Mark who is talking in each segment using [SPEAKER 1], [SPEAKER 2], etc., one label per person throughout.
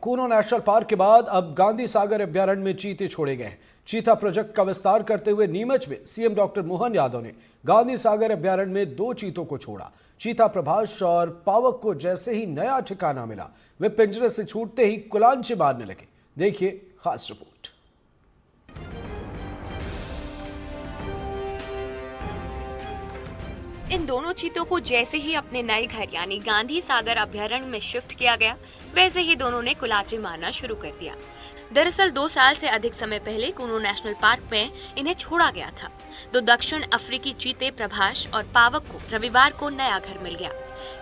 [SPEAKER 1] Kuno national park के बाद अब गांधी सागर अभ्यारण्य में चीते छोड़े गए हैं। चीता प्रोजेक्ट का विस्तार करते हुए नीमच में सीएम डॉक्टर मोहन यादव ने गांधी सागर अभ्यारण्य में 2 चीतों को छोड़ा। चीता प्रभास और पावक को जैसे ही नया ठिकाना मिला, वे पिंजरे से छूटते ही कुलांचे मारने लगे। देखिए खास रिपोर्ट।
[SPEAKER 2] इन दोनों चीतों को जैसे ही अपने नए घर यानी गांधी सागर अभ्यारण्य में शिफ्ट किया गया, वैसे ही दोनों ने कुलाचे मारना शुरू कर दिया। दरअसल 2 साल से अधिक समय पहले कूनो नेशनल पार्क में इन्हें छोड़ा गया था। 2 दक्षिण अफ्रीकी चीते प्रभास और पावक को रविवार को नया घर मिल गया।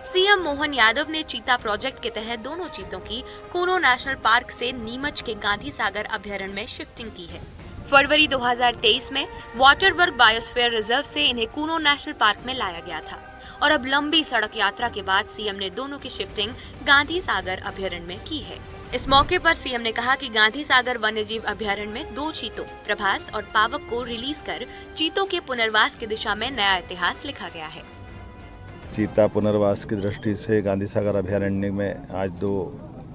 [SPEAKER 2] सीएम मोहन यादव ने चीता प्रोजेक्ट के तहत दोनों चीतों की कूनो नेशनल पार्क से नीमच के गांधी सागर अभ्यारण्य में शिफ्टिंग की है। फरवरी 2023 में वाटरबर्ग बायोस्फीयर रिजर्व से इन्हें कूनो नेशनल पार्क में लाया गया था और अब लंबी सड़क यात्रा के बाद सीएम ने दोनों की शिफ्टिंग गांधी सागर अभ्यारण्य में की है। इस मौके पर सीएम ने कहा कि गांधी सागर वन्यजीव अभ्यारण्य में 2 चीतों प्रभास और पावक को रिलीज कर चीतों के पुनर्वास की दिशा में नया इतिहास लिखा गया है।
[SPEAKER 3] चीता पुनर्वास की दृष्टि से गांधी सागर अभ्यारण्य में आज 2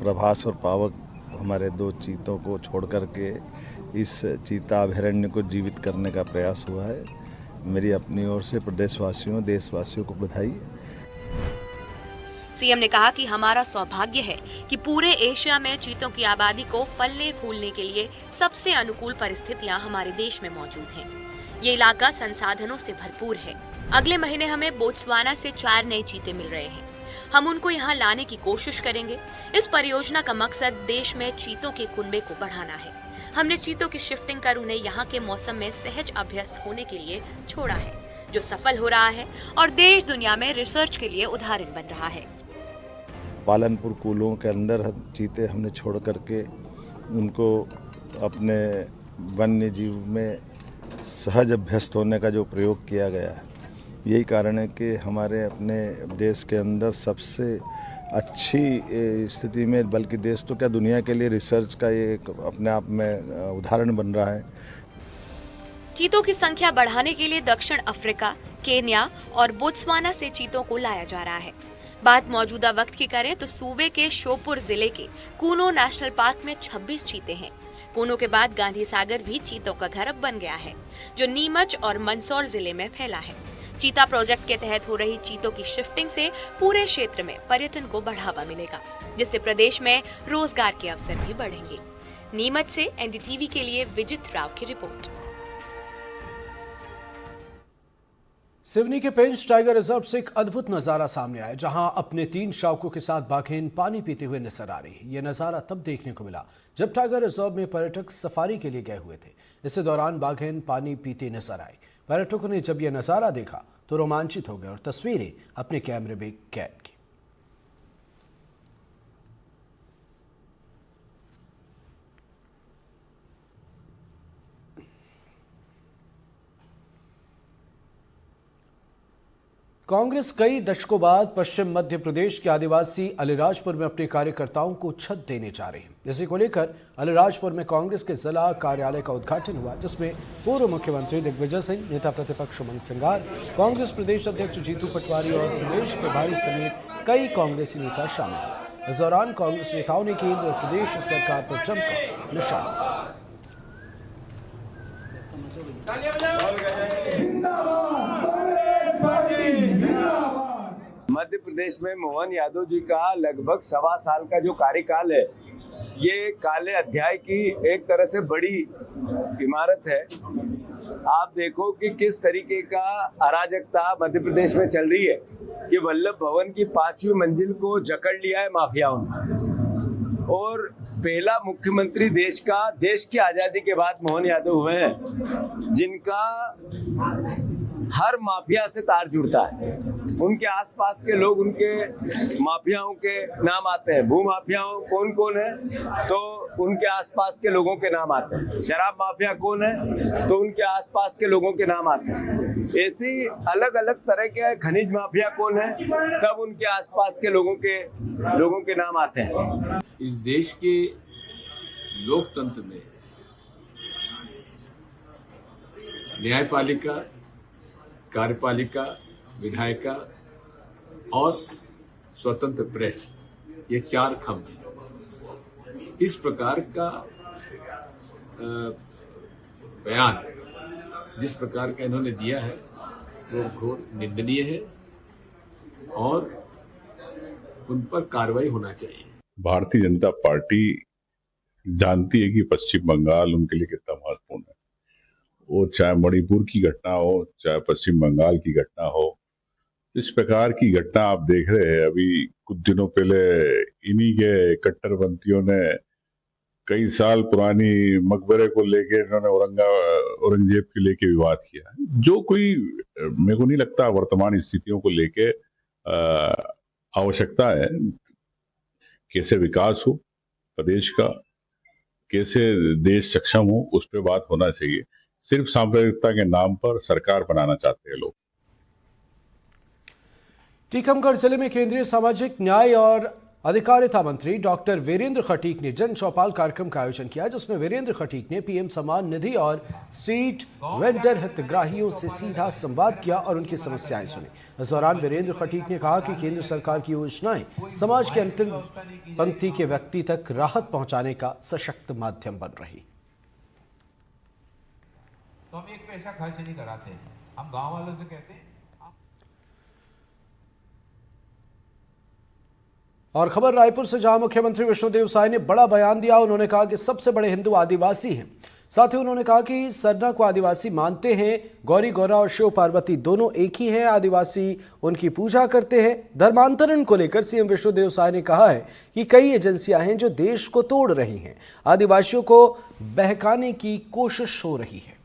[SPEAKER 3] प्रभास और पावक हमारे 2 चीतों को छोड़ करके इस चीता अभयारण्य को जीवित करने का प्रयास हुआ है। मेरी अपनी ओर से प्रदेशवासियों देशवासियों को बधाई।
[SPEAKER 2] सीएम ने कहा कि हमारा सौभाग्य है कि पूरे एशिया में चीतों की आबादी को फलने फूलने के लिए सबसे अनुकूल परिस्थितियां हमारे देश में मौजूद हैं। ये इलाका संसाधनों से भरपूर है। अगले महीने हमें बोत्सवाना से 4 नए चीते मिल रहे हैं। हम उनको यहाँ लाने की कोशिश करेंगे। इस परियोजना का मकसद देश में चीतों के कुनबे को बढ़ाना है। हमने चीतों की शिफ्टिंग कर उन्हें यहाँ के मौसम में सहज अभ्यस्त होने के लिए छोड़ा है, जो सफल हो रहा है और देश दुनिया में रिसर्च के लिए उदाहरण बन रहा है।
[SPEAKER 3] पालनपुर कूलों के अंदर चीते हमने छोड़ करके उनको अपने वन्य जीव में सहज अभ्यस्त होने का जो प्रयोग किया गया है, यही कारण है कि हमारे अपने देश के अंदर सबसे अच्छी स्थिति में, बल्कि देश तो क्या दुनिया के लिए रिसर्च का ये एक अपने आप में उदाहरण बन रहा है।
[SPEAKER 2] चीतों की संख्या बढ़ाने के लिए दक्षिण अफ्रीका, केन्या और बोत्सवाना से चीतों को लाया जा रहा है। बात मौजूदा वक्त की करें तो सूबे के श्योपुर जिले के कूनो नेशनल पार्क में 26 चीते हैं। कूनो के बाद गांधी सागर भी चीतों का घर अब बन गया है, जो नीमच और मंदसौर जिले में फैला है। चीता प्रोजेक्ट के तहत हो रही चीतों की शिफ्टिंग से पूरे क्षेत्र में पर्यटन को बढ़ावा मिलेगा, जिससे प्रदेश में रोजगार के अवसर भी बढ़ेंगे। नीमच से एनडीटीवी के लिए विजित राव की रिपोर्ट।
[SPEAKER 1] सिवनी के पेंच टाइगर रिजर्व से एक अद्भुत नजारा सामने आया, जहां अपने 3 शावकों के साथ बाघें पानी पीते हुए नजर आ रही है। यह नजारा तब देखने को मिला जब टाइगर रिजर्व में पर्यटक सफारी के लिए गए हुए थे। इसी दौरान बाघें पानी पीते नजर आई। पर्यटकों ने जब यह नजारा देखा तो रोमांचित हो गए और तस्वीरें अपने कैमरे में कैद की। कांग्रेस कई दशकों बाद पश्चिम मध्य प्रदेश के आदिवासी अलीराजपुर में अपने कार्यकर्ताओं को छत देने जा रहे हैं। इसी को लेकर अलीराजपुर में कांग्रेस के जिला कार्यालय का उद्घाटन हुआ, जिसमें पूर्व मुख्यमंत्री दिग्विजय सिंह, नेता प्रतिपक्ष उमंग सिंगार, कांग्रेस प्रदेश अध्यक्ष जीतू पटवारी और प्रदेश प्रभारी समेत कई कांग्रेसी नेता शामिल हुए। इस दौरान कांग्रेस नेताओं ने केंद्र और प्रदेश सरकार पर जमकर निशाना साधा।
[SPEAKER 4] मध्य प्रदेश में मोहन यादव जी का लगभग 1.25 साल का जो कार्यकाल है, ये काले अध्याय की एक तरह से बड़ी इमारत है। आप देखो कि किस तरीके का अराजकता मध्य प्रदेश में चल रही है कि वल्लभ भवन की 5वीं मंजिल को जकड़ लिया है माफियाओं ने। और पहला मुख्यमंत्री देश की आजादी के बाद मोहन यादव हुए हैं जिनका हर माफिया से तार जुड़ता है। उनके आसपास के लोग उनके माफियाओं के नाम आते हैं। भू माफियाओं कौन कौन है तो उनके आसपास के लोगों के नाम आते हैं। शराब माफिया कौन है तो उनके आसपास के लोगों के नाम आते हैं। ऐसी अलग अलग तरह के खनिज माफिया कौन है तब उनके आसपास के लोगों के नाम आते हैं।
[SPEAKER 5] इस देश के लोकतंत्र में न्यायपालिका, कार्यपालिका, विधायिका और स्वतंत्र प्रेस, ये 4 खंभ हैं। इस प्रकार का बयान जिस प्रकार का इन्होंने दिया है वो घोर निंदनीय है और उन पर कार्रवाई होना चाहिए।
[SPEAKER 6] भारतीय जनता पार्टी जानती है कि पश्चिम बंगाल उनके लिए कितना महत्वपूर्ण है। वो चाहे मणिपुर की घटना हो, चाहे पश्चिम बंगाल की घटना हो, इस प्रकार की घटना आप देख रहे हैं। अभी कुछ दिनों पहले इन्हीं के कट्टरपंथियों ने कई साल पुरानी मकबरे को लेके इन्होंने औरंगजेब के लेके विवाद किया है। जो कोई मेरे को नहीं लगता वर्तमान स्थितियों को लेके आवश्यकता है कैसे विकास हो प्रदेश का, कैसे देश सक्षम हो, उस पर बात होना चाहिए। सिर्फ सांप्रदायिकता के नाम पर सरकार बनाना चाहते हैं लोग।
[SPEAKER 1] टीकमगढ़ जिले में केंद्रीय सामाजिक न्याय और अधिकारिता मंत्री डॉक्टर वीरेंद्र खटीक ने जन चौपाल कार्यक्रम का आयोजन किया, जिसमें वीरेंद्र खटीक ने पीएम सम्मान निधि और स्ट्रीट वेंडर हितग्राहियों से सीधा संवाद किया और उनकी समस्याएं सुनी। इस दौरान वीरेंद्र खटीक ने कहा कि केंद्र सरकार की योजनाएं समाज के अंतिम पंक्ति के व्यक्ति तक राहत पहुंचाने का सशक्त माध्यम बन रही।
[SPEAKER 7] तो हम एक पैसा खर्च नहीं कराते, हम गांव वालों से कहते हैं।
[SPEAKER 1] और खबर रायपुर से, जहां मुख्यमंत्री विष्णुदेव साय ने बड़ा बयान दिया। उन्होंने कहा कि सबसे बड़े हिंदू आदिवासी हैं। साथ ही उन्होंने कहा कि सरना को आदिवासी मानते हैं। गौरी गौरा और शिव पार्वती दोनों एक ही हैं। आदिवासी उनकी पूजा करते हैं। धर्मांतरण को लेकर सीएम विष्णुदेव साय ने कहा है कि कई एजेंसियां हैं जो देश को तोड़ रही हैं, आदिवासियों को बहकाने की कोशिश हो रही है।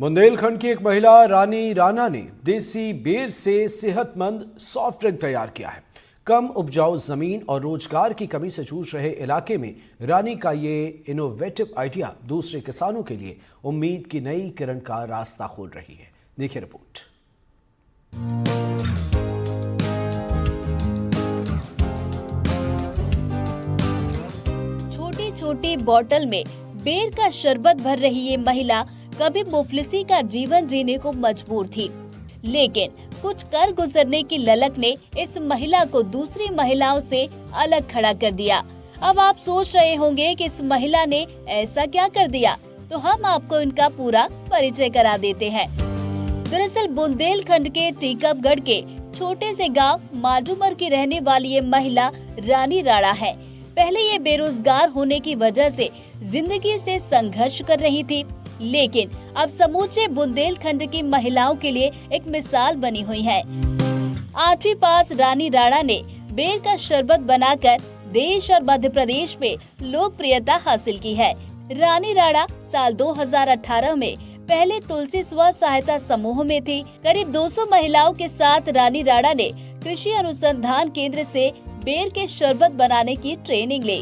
[SPEAKER 1] बुंदेलखंड की एक महिला रानी राणा ने देसी बेर से सेहतमंद सॉफ्ट ड्रिंक तैयार किया है। कम उपजाऊ जमीन और रोजगार की कमी से जूझ रहे इलाके में रानी का ये इनोवेटिव आइडिया दूसरे किसानों के लिए उम्मीद की नई किरण का रास्ता खोल रही है। देखिए रिपोर्ट।
[SPEAKER 8] छोटी छोटी बोतल में बेर का शरबत भर रही ये महिला कभी मुफलिसी का जीवन जीने को मजबूर थी, लेकिन कुछ कर गुजरने की ललक ने इस महिला को दूसरी महिलाओं से अलग खड़ा कर दिया। अब आप सोच रहे होंगे कि इस महिला ने ऐसा क्या कर दिया, तो हम आपको इनका पूरा परिचय करा देते हैं। दरअसल बुंदेलखंड के टीकमगढ़ के छोटे से गांव माडूमर की रहने वाली ये महिला रानी राणा है। पहले ये बेरोजगार होने की वजह से जिंदगी से संघर्ष कर रही थी, लेकिन अब समूचे बुंदेलखंड की महिलाओं के लिए एक मिसाल बनी हुई है। 8वीं पास रानी राणा ने बेर का शरबत बनाकर देश और मध्य प्रदेश में लोकप्रियता हासिल की है। रानी राणा साल 2018 में पहले तुलसी स्व सहायता समूह में थी। करीब 200 महिलाओं के साथ रानी राणा ने कृषि अनुसंधान केंद्र से बेर के शरबत बनाने की ट्रेनिंग ली,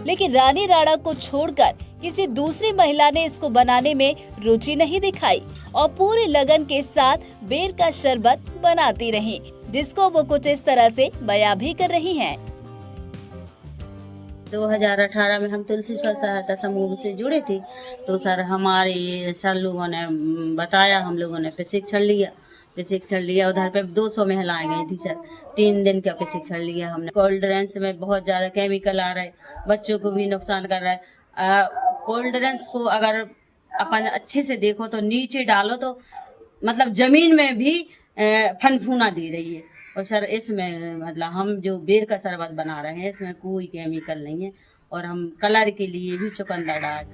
[SPEAKER 8] लेकिन रानी राणा को छोड़कर किसी दूसरी महिला ने इसको बनाने में रुचि नहीं दिखाई और पूरी लगन के साथ बेर का शरबत बनाती रही, जिसको वो कुछ इस तरह से बयां भी कर रही हैं।
[SPEAKER 9] 2018 में हम तुलसी स्व सहायता समूह से जुड़े थे, तो सर हमारे सर लोगों ने बताया, हम लोगों ने प्रशिक्षण लिया। उधर पे 200 महिलाएं गई थी सर। 3 दिन का प्रशिक्षण लिया हमने। कोल्ड ड्रिंक्स में बहुत ज्यादा केमिकल आ रहा है, बच्चों को भी नुकसान कर रहा है। कोल्ड ड्रिंक्स को अगर अपन अच्छे से देखो तो नीचे डालो तो मतलब जमीन में भी फनफूना दे रही है। और सर इसमें मतलब हम जो बेर का शरबत बना रहे हैं इसमें कोई केमिकल नहीं है और हम कलर के लिए भी चुकंदर डाल।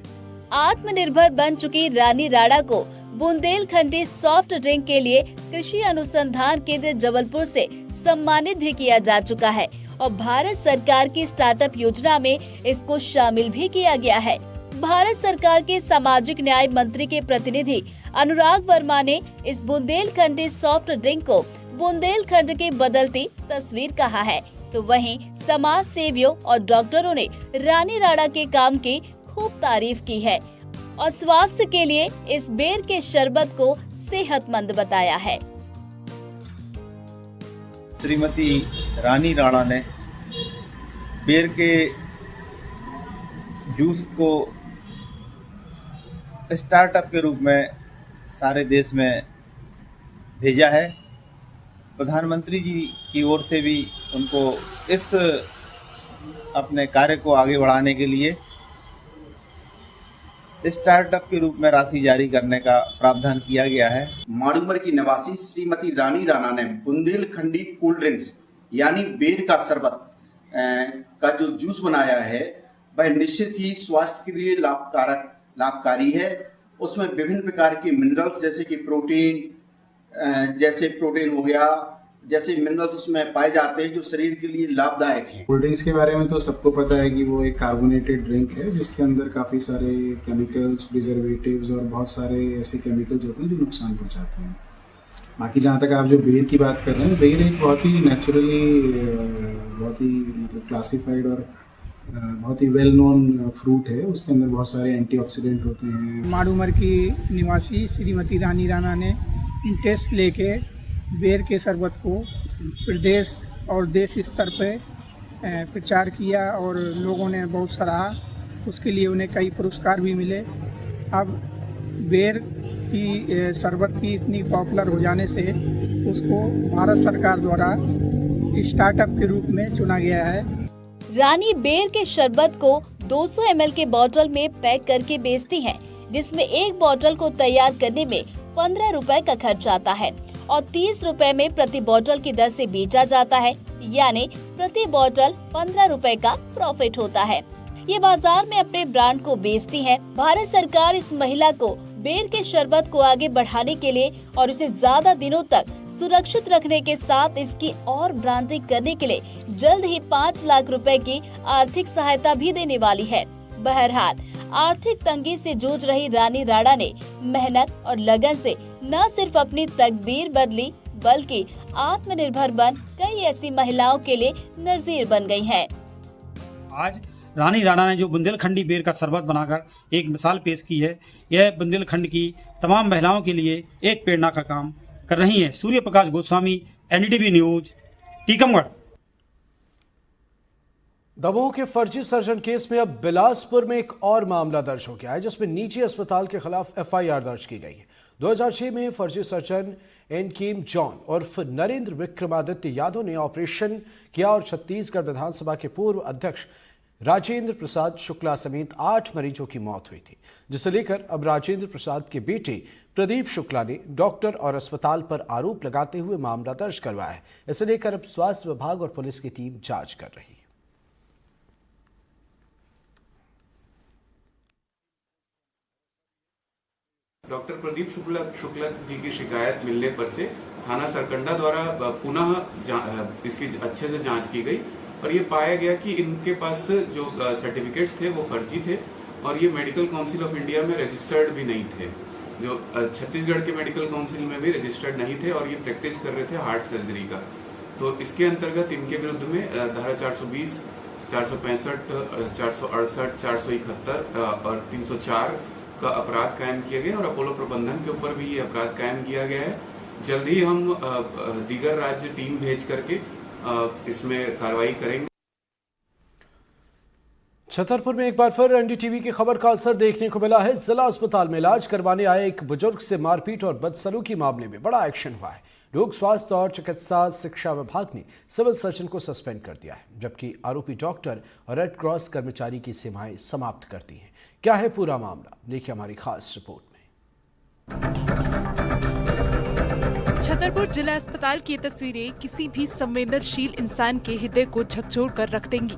[SPEAKER 8] आत्मनिर्भर बन चुकी रानी राणा को बुंदेलखंडी सॉफ्ट ड्रिंक के लिए कृषि अनुसंधान केंद्र जबलपुर से सम्मानित भी किया जा चुका है और भारत सरकार की स्टार्टअप योजना में इसको शामिल भी किया गया है। भारत सरकार के सामाजिक न्याय मंत्री के प्रतिनिधि अनुराग वर्मा ने इस बुंदेलखंडी सॉफ्ट ड्रिंक को बुंदेलखंड की बदलती तस्वीर कहा है, तो वहीं समाज सेवियों और डॉक्टरों ने रानी राणा के काम की खूब तारीफ की है और स्वास्थ्य के लिए इस बेर के शरबत को सेहतमंद बताया है।
[SPEAKER 10] श्रीमती रानी राणा ने बेर के जूस को स्टार्टअप के रूप में सारे देश में भेजा है। प्रधानमंत्री जी की ओर से भी उनको इस अपने कार्य को आगे बढ़ाने के लिए स्टार्टअप के रूप में राशि जारी करने का प्रावधान किया गया है।
[SPEAKER 11] माड़ूमर की निवासी श्रीमती रानी राणा ने बुंदेलखंडी कोल्ड ड्रिंक्स यानी बेर का शरबत का जो जूस बनाया है वह निश्चित ही स्वास्थ्य के लिए लाभकारी है। उसमें विभिन्न प्रकार के मिनरल्स जैसे कि प्रोटीन हो गया, जैसे मिनरल्स उसमें पाए जाते हैं जो शरीर के लिए लाभदायक हैं।
[SPEAKER 12] कोल्ड ड्रिंक्स के बारे में तो सबको पता है कि वो एक कार्बोनेटेड ड्रिंक है जिसके अंदर काफ़ी सारे केमिकल्स, प्रिजर्वेटिव्स और बहुत सारे ऐसे केमिकल्स होते हैं जो नुकसान पहुंचाते हैं। बाकी जहाँ तक आप जो बेर की बात कर रहे हैं, बेर एक बहुत ही नेचुरली बहुत ही मतलब क्लासिफाइड और बहुत ही वेल नोन फ्रूट है। उसके अंदर बहुत सारे एंटीऑक्सीडेंट होते हैं।
[SPEAKER 13] माड़ूमर की निवासी श्रीमती रानी राणा ने टेस्ट लेके बेर के शरबत को प्रदेश और देश स्तर पर प्रचार किया और लोगों ने बहुत सराहा। उसके लिए उन्हें कई पुरस्कार भी मिले। अब बेर की शरबत की इतनी पॉपुलर हो जाने से उसको भारत सरकार द्वारा स्टार्टअप के रूप में चुना गया है।
[SPEAKER 8] रानी बेर के शरबत को 200 ml के बोतल में पैक करके बेचती हैं, जिसमें एक बोतल को तैयार करने में 15 रुपए का खर्च आता है और 30 रुपए में प्रति बोतल की दर से बेचा जाता है, यानी प्रति बोतल 15 रुपए का प्रॉफिट होता है। ये बाजार में अपने ब्रांड को बेचती है। भारत सरकार इस महिला को बेर के शरबत को आगे बढ़ाने के लिए और इसे ज्यादा दिनों तक सुरक्षित रखने के साथ इसकी और ब्रांडिंग करने के लिए जल्द ही 5 लाख रुपए की आर्थिक सहायता भी देने वाली है। बहरहाल आर्थिक तंगी से जूझ रही रानी राणा ने मेहनत और लगन से न सिर्फ अपनी तकदीर बदली बल्कि आत्मनिर्भर बन कई ऐसी महिलाओं के लिए नजीर बन गई हैं।
[SPEAKER 14] आज रानी राणा ने जो बुंदेलखंडी बेर का शरबत बनाकर एक मिसाल पेश की है, यह बुंदेलखंड की तमाम महिलाओं के लिए एक प्रेरणा का काम कर रही हैं। Surya Prakash Goswami, NDTV news, Tikamgarh.
[SPEAKER 1] दमोह के फर्जी सर्जन केस में अब बिलासपुर में एक और मामला दर्ज हो गया है, जिसमें निजी अस्पताल के खिलाफ FIR दर्ज की गई है। 2006 में फर्जी सर्जन एनकीम जॉन उर्फ नरेंद्र विक्रमादित्य यादव ने ऑपरेशन किया और छत्तीसगढ़ विधानसभा के पूर्व अध्यक्ष राजेंद्र प्रसाद शुक्ला समेत 8 मरीजों की मौत हुई थी, जिसे लेकर अब राजेंद्र प्रसाद के बेटे प्रदीप शुक्ला ने डॉक्टर और अस्पताल पर आरोप लगाते हुए मामला दर्ज करवाया है। इसे लेकर अब स्वास्थ्य विभाग और पुलिस की टीम जांच कर रही है।
[SPEAKER 15] डॉक्टर प्रदीप शुक्ला जी की शिकायत मिलने पर से थाना सरकंडा द्वारा पुनः इसकी अच्छे से जांच की गई और ये पाया गया कि इनके पास जो सर्टिफिकेट्स थे वो फर्जी थे और ये मेडिकल काउंसिल ऑफ इंडिया में रजिस्टर्ड भी नहीं थे, जो छत्तीसगढ़ के मेडिकल काउंसिल में भी रजिस्टर्ड नहीं थे और ये प्रैक्टिस कर रहे थे हार्ट सर्जरी का। तो इसके अंतर्गत इनके विरुद्ध में धारा 420, 465, 468, 471 और 304 का अपराध कायम किया गया और अपोलो प्रबंधन के ऊपर भी ये अपराध कायम किया गया है। जल्द ही हम दीगर राज्य टीम भेज करके इसमें कार्रवाई करेंगे।
[SPEAKER 1] छतरपुर में एक बार फिर NDTV की खबर का असर देखने को मिला है। जिला अस्पताल में इलाज करवाने आए एक बुजुर्ग से मारपीट और बदसलूकी मामले में बड़ा एक्शन हुआ है। लोक स्वास्थ्य और चिकित्सा शिक्षा विभाग ने सिविल सर्जन को सस्पेंड कर दिया है, जबकि आरोपी डॉक्टर और रेड क्रॉस कर्मचारी की सेवाएं समाप्त कर दी हैं। क्या है पूरा मामला, देखिए हमारी खास रिपोर्ट में।
[SPEAKER 16] छतरपुर जिला अस्पताल की तस्वीरें किसी भी संवेदनशील इंसान के हृदय को झकझोर कर रख देंगी।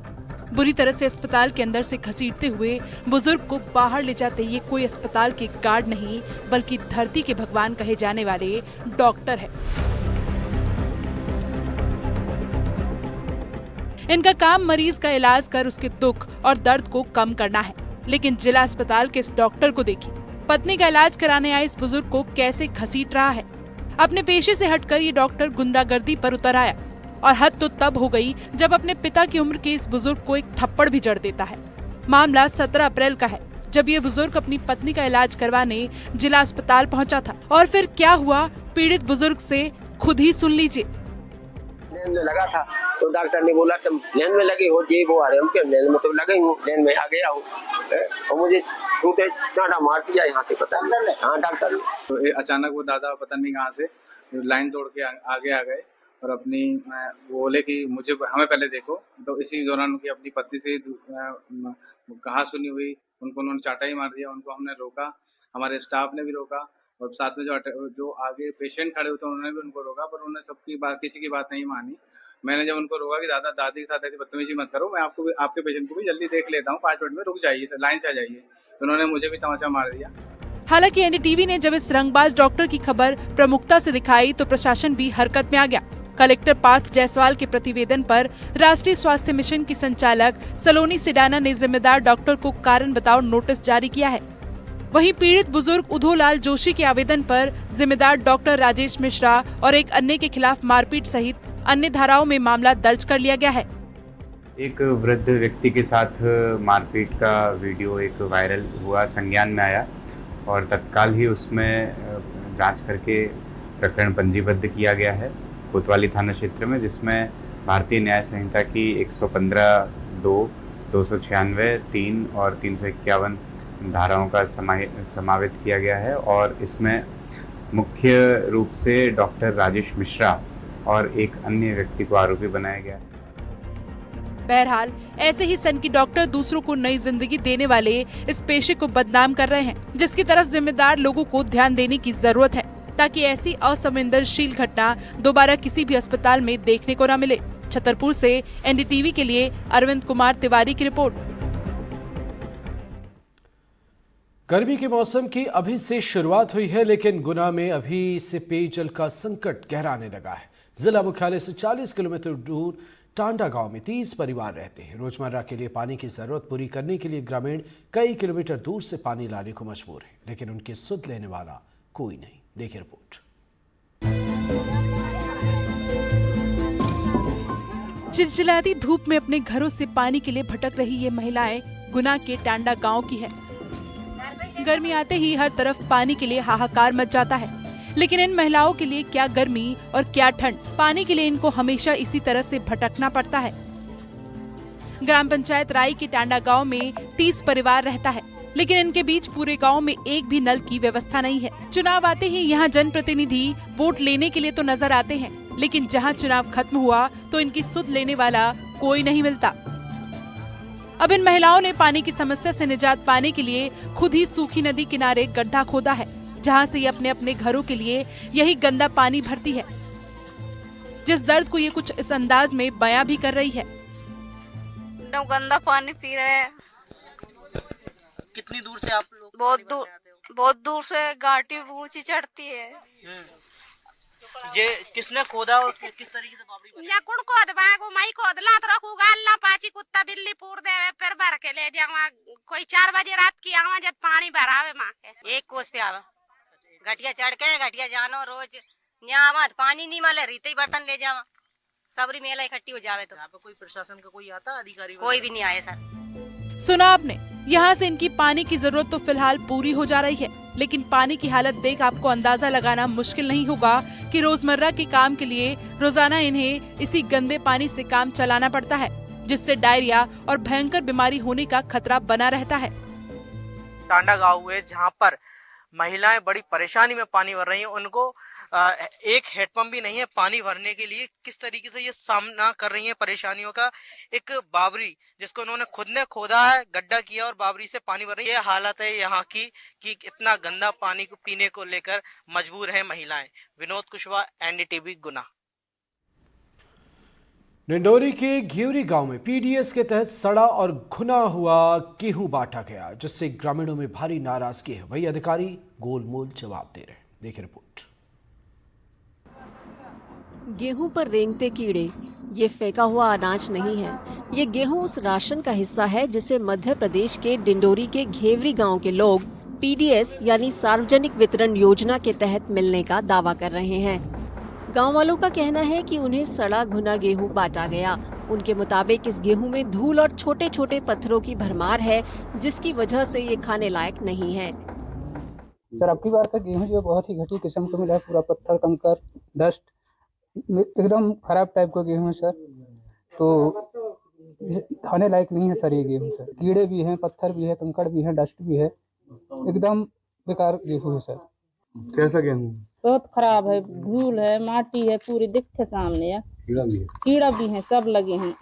[SPEAKER 16] बुरी तरह से अस्पताल के अंदर से घसीटते हुए बुजुर्ग को बाहर ले जाते ये कोई अस्पताल के गार्ड नहीं बल्कि धरती के भगवान कहे जाने वाले डॉक्टर है। इनका काम मरीज का इलाज कर उसके दुख और दर्द को कम करना है, लेकिन जिला अस्पताल के इस डॉक्टर को देखिए, पत्नी का इलाज कराने आए इस बुजुर्ग को कैसे घसीट रहा है। अपने पेशे से हटकर ये डॉक्टर गुंडागर्दी पर उतर आया और हद तो तब हो गई जब अपने पिता की उम्र के इस बुजुर्ग को एक थप्पड़ भी जड़ देता है। मामला 17 अप्रैल का है, जब ये बुजुर्ग अपनी पत्नी का इलाज करवाने जिला अस्पताल पहुंचा था। और फिर क्या हुआ, पीड़ित बुजुर्ग से खुद ही सुन लीजिए।
[SPEAKER 17] लगा था तो डॉक्टर ने बोला तुम लेन में लगे हो, जी वो आ रहे हम क्या लेन में तो लगे हूँ, लेन में आ गया हूँ और मुझे छूटे चांटा मार दिया यहाँ से, पता नहीं। हाँ डॉक्टर ने
[SPEAKER 18] तो अचानक वो दादा पता नहीं कहाँ से लाइन तोड़ के आगे आ गए और अपनी वो बोले कि मुझे हमें पहले देखो। तो इसी दौरान उनकी अपनी पत्नी से कहा सुनी हुई, उनको उन्होंने चाटा ही मार दिया। उनको हमने रोका, हमारे स्टाफ ने भी रोका और साथ में जो आगे पेशेंट खड़े हुए थे उन्होंने भी उनको रोका, पर उन्होंने सबकी बात, किसी की बात नहीं मानी। मैंने जब उनको रोका कि दादा दादी के साथ ऐसी बदतमीजी मत करो, मैं आपको आपके पेशेंट को भी जल्दी देख लेता हूँ, 5 मिनट में रुक जाइए, लाइन से आ जाइए, तो उन्होंने मुझे भी तमाचा मार दिया।
[SPEAKER 16] हालांकि एनडीटीवी ने जब इस रंगबाज डॉक्टर की खबर प्रमुखता से दिखाई तो प्रशासन भी हरकत में आ गया। कलेक्टर पार्थ जायसवाल के प्रतिवेदन पर राष्ट्रीय स्वास्थ्य मिशन की संचालक सलोनी सिडाना ने जिम्मेदार डॉक्टर को कारण बताओ नोटिस जारी किया है। वहीं पीड़ित बुजुर्ग उधोलाल जोशी के आवेदन पर जिम्मेदार डॉक्टर राजेश मिश्रा और एक अन्य के खिलाफ मारपीट सहित अन्य धाराओं में मामला दर्ज कर लिया गया है।
[SPEAKER 19] एक वृद्ध व्यक्ति के साथ मारपीट का वीडियो एक वायरल हुआ, संज्ञान में आया और तत्काल ही उसमें जांच करके प्रकरण पंजीबद्ध किया गया है कोतवाली थाना क्षेत्र में, जिसमें भारतीय न्याय संहिता की 115(2), 296, 3 और 351 धाराओं का समावित किया गया है और इसमें मुख्य रूप से डॉक्टर राजेश मिश्रा और एक अन्य व्यक्ति को आरोपी बनाया गया है।
[SPEAKER 16] बहरहाल ऐसे ही सनकी डॉक्टर दूसरों को नई जिंदगी देने वाले इस पेशे को बदनाम कर रहे हैं, जिसकी तरफ जिम्मेदार लोगों को ध्यान देने की जरूरत है ताकि ऐसी असंवेदनशील घटना दोबारा किसी भी अस्पताल में देखने को न मिले। छतरपुर से एनडीटीवी के लिए अरविंद कुमार तिवारी की रिपोर्ट।
[SPEAKER 1] गर्मी के मौसम की अभी से शुरुआत हुई है, लेकिन गुना में अभी से पेयजल का संकट गहराने लगा है। जिला मुख्यालय से 40 किलोमीटर दूर टांडा गांव में 30 परिवार रहते हैं। रोजमर्रा के लिए पानी की जरूरत पूरी करने के लिए ग्रामीण कई किलोमीटर दूर से पानी लाने को मजबूर है, लेकिन उनकी सुध लेने वाला कोई नहीं। देखिए रिपोर्ट।
[SPEAKER 16] चिलचिलाती धूप में अपने घरों से पानी के लिए भटक रही ये महिलाएं गुना के टांडा गांव की है। गर्मी आते ही हर तरफ पानी के लिए हाहाकार मच जाता है, लेकिन इन महिलाओं के लिए क्या गर्मी और क्या ठंड, पानी के लिए इनको हमेशा इसी तरह से भटकना पड़ता है। ग्राम पंचायत राई के टांडा गांव में 30 परिवार रहता है, लेकिन इनके बीच पूरे गांव में एक भी नल की व्यवस्था नहीं है। चुनाव आते ही यहाँ जनप्रतिनिधि वोट लेने के लिए तो नजर आते हैं, लेकिन जहाँ चुनाव खत्म हुआ तो इनकी सुध लेने वाला कोई नहीं मिलता। अब इन महिलाओं ने पानी की समस्या से निजात पाने के लिए खुद ही सूखी नदी किनारे गड्ढा खोदा है, जहां से ये अपने अपने घरों के लिए यही गंदा पानी भरती है, जिस दर्द को ये कुछ इस अंदाज में बयां भी कर रही है।
[SPEAKER 20] गंदा पानी पी रहे हैं।
[SPEAKER 21] कितनी दूर से आप लोग?
[SPEAKER 20] बहुत दूर से, घाटी ऊंची चढ़ती है।
[SPEAKER 21] ये किसने खोदा और किस तरीके से बाबरी
[SPEAKER 20] या कुड़ खोद बागो माई खोद लात रखूगा, अल्लाह पाची कुत्ता बिल्ली पूर देवे, फिर भर के ले जावा। कोई 4 बजे रात की आवा जब पानी भरावे मां के 1 कोस पे आवा, घटिया चढ़ के घटिया जानो रोज न्यावा पानी नहीं माले रीते ही बर्तन ले जावा, सबरी मेला इकट्ठी हो जावे। तो
[SPEAKER 21] यहाँ पे कोई प्रशासन का कोई आता अधिकारी?
[SPEAKER 20] कोई भी नहीं आए सर।
[SPEAKER 16] सुना आपने, यहाँ से इनकी पानी की जरूरत तो फिलहाल पूरी हो जा रही है, लेकिन पानी की हालत देख आपको अंदाजा लगाना मुश्किल नहीं होगा कि रोजमर्रा के काम के लिए रोजाना इन्हें इसी गंदे पानी से काम चलाना पड़ता है, जिससे डायरिया और भयंकर बीमारी होने का खतरा बना रहता है।
[SPEAKER 21] टांडा गांव है जहाँ पर महिलाएं बड़ी परेशानी में पानी भर रही हैं, उनको एक हेडपंप भी नहीं है पानी भरने के लिए। किस तरीके से ये सामना कर रही हैं परेशानियों का। एक बाबरी जिसको उन्होंने खुद ने खोदा है, गड्ढा किया और बाबरी से पानी भर रही है। ये हालत है यहाँ की कि इतना गंदा पानी को पीने को लेकर मजबूर है महिलाएं। विनोद कुशवाहा, एनडीटीवी गुना।
[SPEAKER 1] डिंडोरी के घेवरी गांव में पीडीएस के तहत सड़ा और घुना हुआ गेहूं बांटा गया, जिससे ग्रामीणों में भारी नाराजगी है। वही अधिकारी गोलमोल जवाब दे रहे। देखिए रिपोर्ट।
[SPEAKER 22] गेहूं पर रेंगते कीड़े, ये फेंका हुआ अनाज नहीं है। ये गेहूं उस राशन का हिस्सा है जिसे मध्य प्रदेश के डिंडोरी के घेवरी गांव के लोग पीडीएस यानी सार्वजनिक वितरण योजना के तहत मिलने का दावा कर रहे हैं। गांव वालों का कहना है कि उन्हें सड़ा घुना गेहूं बांटा गया। उनके मुताबिक इस गेहूं में धूल और छोटे छोटे पत्थरों की भरमार है, जिसकी वजह से ये खाने लायक नहीं है।
[SPEAKER 23] सर, अब की बार का गेहूं जो बहुत ही घटी किस्म का मिला है, पूरा पत्थर, कंकर, डस्ट, एकदम खराब टाइप का गेहूं है सर। तो खाने लायक नहीं है सर ये गेहूँ सर। कीड़े भी हैं, पत्थर भी है, कंकड़ भी है, डस्ट भी है, एकदम बेकार गेहूँ है सर।
[SPEAKER 2] कैसा गेहूँ?
[SPEAKER 3] बहुत खराब है, धूल है, माटी है, पूरी दिखते सामने है, कीड़ा भी है, सब लगे हैं।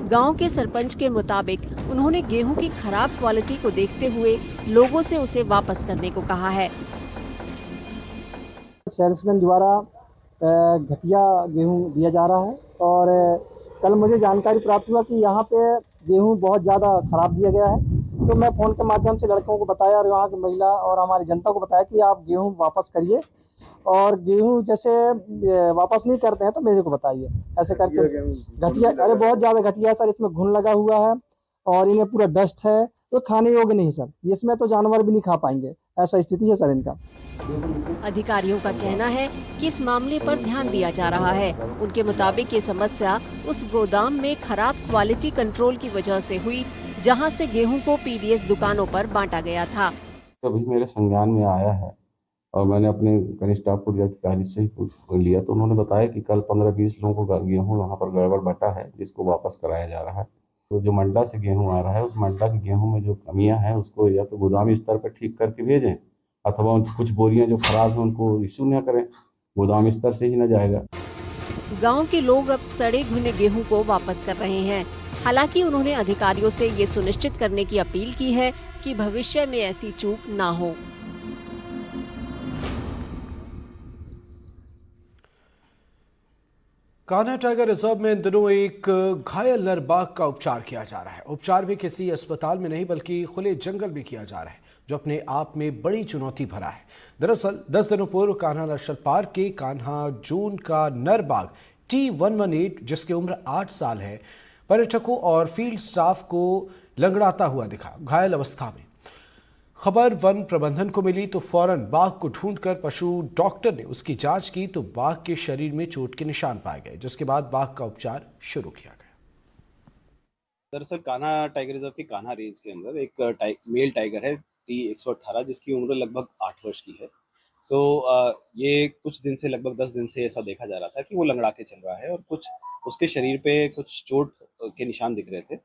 [SPEAKER 22] गांव के सरपंच के मुताबिक उन्होंने गेहूं की खराब क्वालिटी को देखते हुए लोगों से उसे वापस करने को कहा है।
[SPEAKER 23] सेल्समैन द्वारा घटिया गेहूं दिया जा रहा है और कल मुझे जानकारी प्राप्त हुआ कि यहाँ पे गेहूं बहुत ज़्यादा खराब दिया गया है। तो मैं फ़ोन के माध्यम से लड़कों को बताया और वहाँ की महिला और हमारी जनता को बताया कि आप गेहूं वापस करिए और गेहूं जैसे वापस नहीं करते हैं तो मेरे को बताइए। ऐसे करके घटिया, अरे बहुत ज़्यादा घटिया सर, इसमें घुन लगा हुआ है और इन्हें पूरा डस्ट है, तो खाने योग्य नहीं सर, इसमें तो जानवर भी नहीं खा पाएंगे, ऐसा स्थिति है सर इनका।
[SPEAKER 22] अधिकारियों का कहना है कि इस मामले पर ध्यान दिया जा रहा है। उनके मुताबिक ये समस्या उस गोदाम में खराब क्वालिटी कंट्रोल की वजह से हुई, जहां से गेहूं को पीडीएस दुकानों पर बांटा गया था।
[SPEAKER 4] अभी मेरे संज्ञान में आया है और मैंने अपने कनिष्ठ अधिकारी से ही लिया तो उन्होंने बताया कि कल 15-20 लोगों को गेहूं वहाँ पर गड़बड़ बटा है, जिसको वापस कराया जा रहा है। तो जो मंडा से गेहूं आ रहा है, उस मंडा के गेहूं में जो कमियां हैं उसको या तो गोदामी स्तर पर ठीक करके भेजें अथवा कुछ बोरियां जो खराब हैं उनको इश्यू न करें, गोदाम स्तर से ही न जाएगा।
[SPEAKER 22] गांव के लोग अब सड़े भुने गेहूं को वापस कर रहे हैं। हालांकि उन्होंने अधिकारियों से ये सुनिश्चित करने की अपील की है कि भविष्य में ऐसी चूक ना हो।
[SPEAKER 1] कान्हा टाइगर रिजर्व में इन दिनों एक घायल नर बाघ का उपचार किया जा रहा है। उपचार भी किसी अस्पताल में नहीं बल्कि खुले जंगल में किया जा रहा है, जो अपने आप में बड़ी चुनौती भरा है। दरअसल 10 दिनों पूर्व कान्हा नेशनल पार्क के कान्हा जून का नर बाघ T118, जिसकी उम्र 8 साल है, पर्यटकों और फील्ड स्टाफ को लंगड़ाता हुआ दिखा, घायल अवस्था में। खबर वन प्रबंधन को मिली तो फौरन बाघ को ढूंढकर पशु डॉक्टर ने उसकी जांच की तो बाघ के शरीर में चोट के निशान पाए गए, जिसके बाद बाघ का उपचार शुरू किया गया।
[SPEAKER 24] दरअसल कान्हा टाइगर रिजर्व के कान्हा रेंज के अंदर एक मेल टाइगर है T118, जिसकी उम्र लगभग 8 वर्ष की है। तो ये कुछ दिन से, लगभग 10 दिन से ऐसा देखा जा रहा था कि वो लंगड़ा के चल रहा है और कुछ उसके शरीर पे कुछ चोट के निशान दिख रहे थे।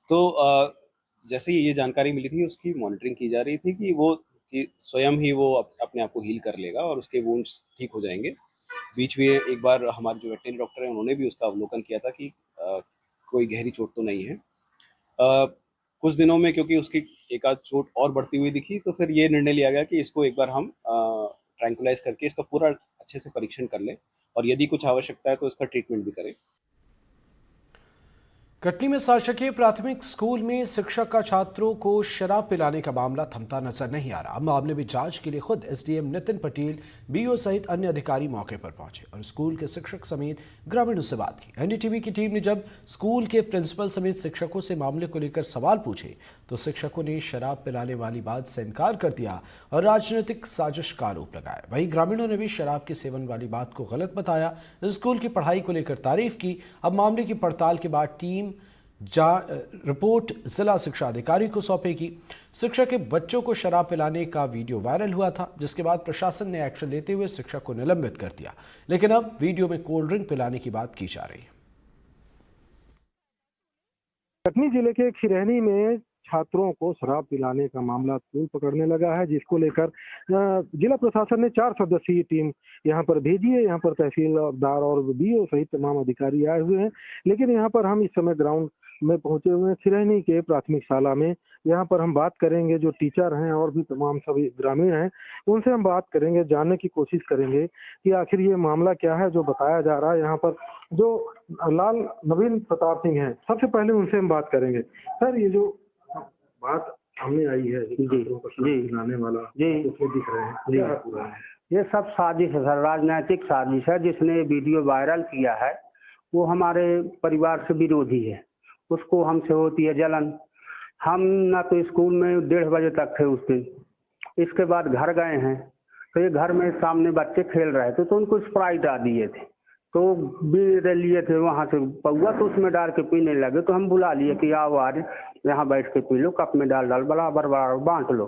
[SPEAKER 24] तो जैसे ही ये जानकारी मिली थी, उसकी मॉनिटरिंग की जा रही थी कि स्वयं ही वो अपने आप को हील कर लेगा और उसके वुंड्स ठीक हो जाएंगे। बीच में एक बार हमारे जो वेटरनरी डॉक्टर हैं उन्होंने भी उसका अवलोकन किया था कि कोई गहरी चोट तो नहीं है। कुछ दिनों में क्योंकि उसकी एक आध चोट और बढ़ती हुई दिखी तो फिर ये निर्णय लिया गया कि इसको एक बार हम ट्रैंकुलाइज करके इसका पूरा अच्छे से परीक्षण कर लें और यदि कुछ आवश्यकता है तो इसका ट्रीटमेंट भी करें।
[SPEAKER 1] कटनी में शासकीय प्राथमिक स्कूल में शिक्षक का छात्रों को शराब पिलाने का मामला थमता नजर नहीं आ रहा। मामले में जांच के लिए खुद एसडीएम नितिन पटेल, बीओ सहित अन्य अधिकारी मौके पर पहुंचे और स्कूल के शिक्षक समेत ग्रामीणों से बात की। एनडीटीवी की टीम ने जब स्कूल के प्रिंसिपल समेत शिक्षकों से मामले को लेकर सवाल पूछे तो शिक्षकों ने शराब पिलाने वाली बात से इनकार कर दिया और राजनीतिक साजिश का आरोप लगाया। वहीं ग्रामीणों ने भी शराब के सेवन वाली बात को गलत बताया। स्कूल की पढ़ाई को लेकर तारीफ की। अब मामले की पड़ताल के बाद टीम रिपोर्ट जिला शिक्षा अधिकारी को सौंपेगी। शिक्षक के बच्चों को शराब पिलाने का वीडियो वायरल हुआ था, जिसके बाद प्रशासन ने एक्शन लेते हुए शिक्षक को निलंबित कर दिया, लेकिन अब वीडियो में कोल्ड ड्रिंक पिलाने की बात की जा रही है।
[SPEAKER 25] कटनी जिले के खिरहनी में छात्रों को शराब पिलाने का मामला तूल पकड़ने लगा है, जिसको लेकर जिला प्रशासन ने 4 सदस्यीय टीम यहाँ पर भेजी है। यहाँ पर तहसीलदार और बीओ सहित तमाम अधिकारी आए हुए हैं, लेकिन यहाँ पर हम इस समय ग्राउंड में पहुंचे हुए हैं खिरहनी के प्राथमिक शाला में। यहाँ पर हम बात करेंगे, जो टीचर हैं और भी तमाम सभी ग्रामीण हैं उनसे हम बात करेंगे, जानने की कोशिश करेंगे कि आखिर ये मामला क्या है जो बताया जा रहा है। यहाँ पर जो लाल नवीन प्रताप सिंह है, सबसे पहले उनसे हम बात करेंगे। सर, ये जो बात सामने आई है जी वाला जी उसमें दिख रहे हैं जी, पूरा है
[SPEAKER 26] ये सब साजिश है सर, राजनीतिक साजिश है। जिसने वीडियो वायरल किया है वो हमारे परिवार से विरोधी है, उसको हमसे होती है जलन। हम ना तो स्कूल में 1:30 बजे तक थे उस दिन, इसके बाद घर गए हैं तो ये घर में सामने बच्चे खेल रहे थे तो उनको स्प्राइट आ दिए थे, तो बीड़ लिए थे वहां से पौवा, तो उसमें डाल के पीने लगे। तो हम बुला लिए कि आओ आज यहाँ बैठ के पी लो, कप में डाल बराबर बांट लो।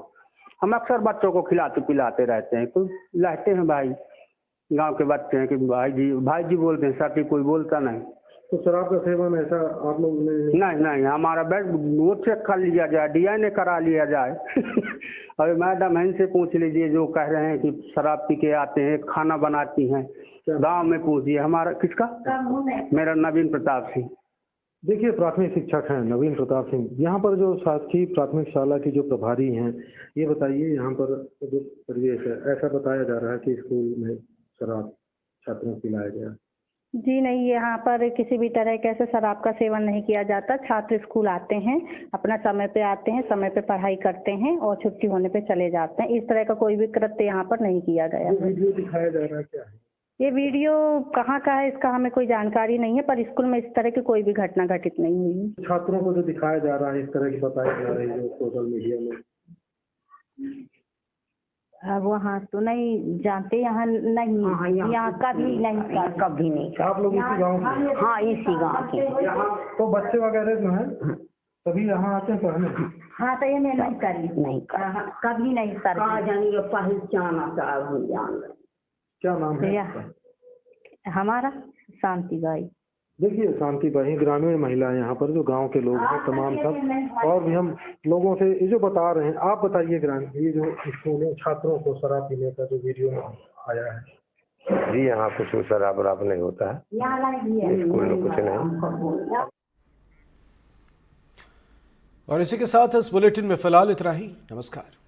[SPEAKER 26] हम अक्सर बच्चों को खिलाते पिलाते रहते हैं, तो लहते हैं भाई, गांव के बच्चे हैं कि भाई जी बोलते हैं, साथी कोई बोलता नहीं।
[SPEAKER 25] तो शराब का सेवन ऐसा आप लोग ने
[SPEAKER 26] नहीं, हमारा बेड वो चेक कर लिया जाए, DNA करा लिया जाए। अरे मैडम इनसे पूछ लीजिए जो कह रहे हैं कि शराब पी के आते हैं, खाना बनाती हैं, गांव में पूछिए। हमारा किसका? मेरा नवीन प्रताप सिंह।
[SPEAKER 25] देखिए, प्राथमिक शिक्षक हैं नवीन प्रताप सिंह। यहाँ पर जो शासकीय प्राथमिक शाला की जो प्रभारी हैं, ये बताइए यहाँ पर जो परिवेश है, ऐसा बताया जा रहा है कि स्कूल में शराब छात्रों को पिलाया गया।
[SPEAKER 2] जी नहीं, यहाँ पर किसी भी तरह के ऐसे शराब का सेवन नहीं किया जाता। छात्र स्कूल आते हैं, अपना समय पे आते हैं, समय पे पढ़ाई करते हैं और छुट्टी होने पे चले जाते हैं। इस तरह का कोई भी कृत्य यहाँ पर नहीं किया गया।
[SPEAKER 25] वीडियो दिखाया जा रहा है क्या है?
[SPEAKER 2] ये वीडियो कहाँ का है इसका हमें कोई जानकारी नहीं है, पर स्कूल में इस तरह की कोई भी घटना घटित नहीं हुई।
[SPEAKER 25] छात्रों को जो दिखाया जा रहा है इस तरह की बताया जा रही है सोशल मीडिया में,
[SPEAKER 2] वहाँ तो नहीं जानते, यहाँ नहीं, यहाँ कभी नहीं, कभी नहीं।
[SPEAKER 25] आप लोग इसी गाँव के?
[SPEAKER 2] हाँ, इसी गाँव के।
[SPEAKER 25] तो बच्चे वगैरह जो है सभी यहाँ आते हैं पढ़ने?
[SPEAKER 2] हाँ, तो ये नहीं करी, नहीं कभी नहीं सर। पहचाना जान।
[SPEAKER 25] क्या नाम है?
[SPEAKER 2] हमारा शांति बाई।
[SPEAKER 25] देखिए, शांति बाई ग्रामीण महिला यहाँ पर जो गांव के लोग हैं तमाम सब, और भी हम लोगों से ये जो बता रहे हैं। आप बताइए ग्रामीण, ये जो स्कूलों छात्रों को शराब पीने का जो वीडियो आया है।
[SPEAKER 5] जी, यहाँ कुछ शराब वराब नहीं होता है, स्कूल में कुछ नहीं।
[SPEAKER 1] और इसी के साथ इस बुलेटिन में फिलहाल इतना ही। नमस्कार।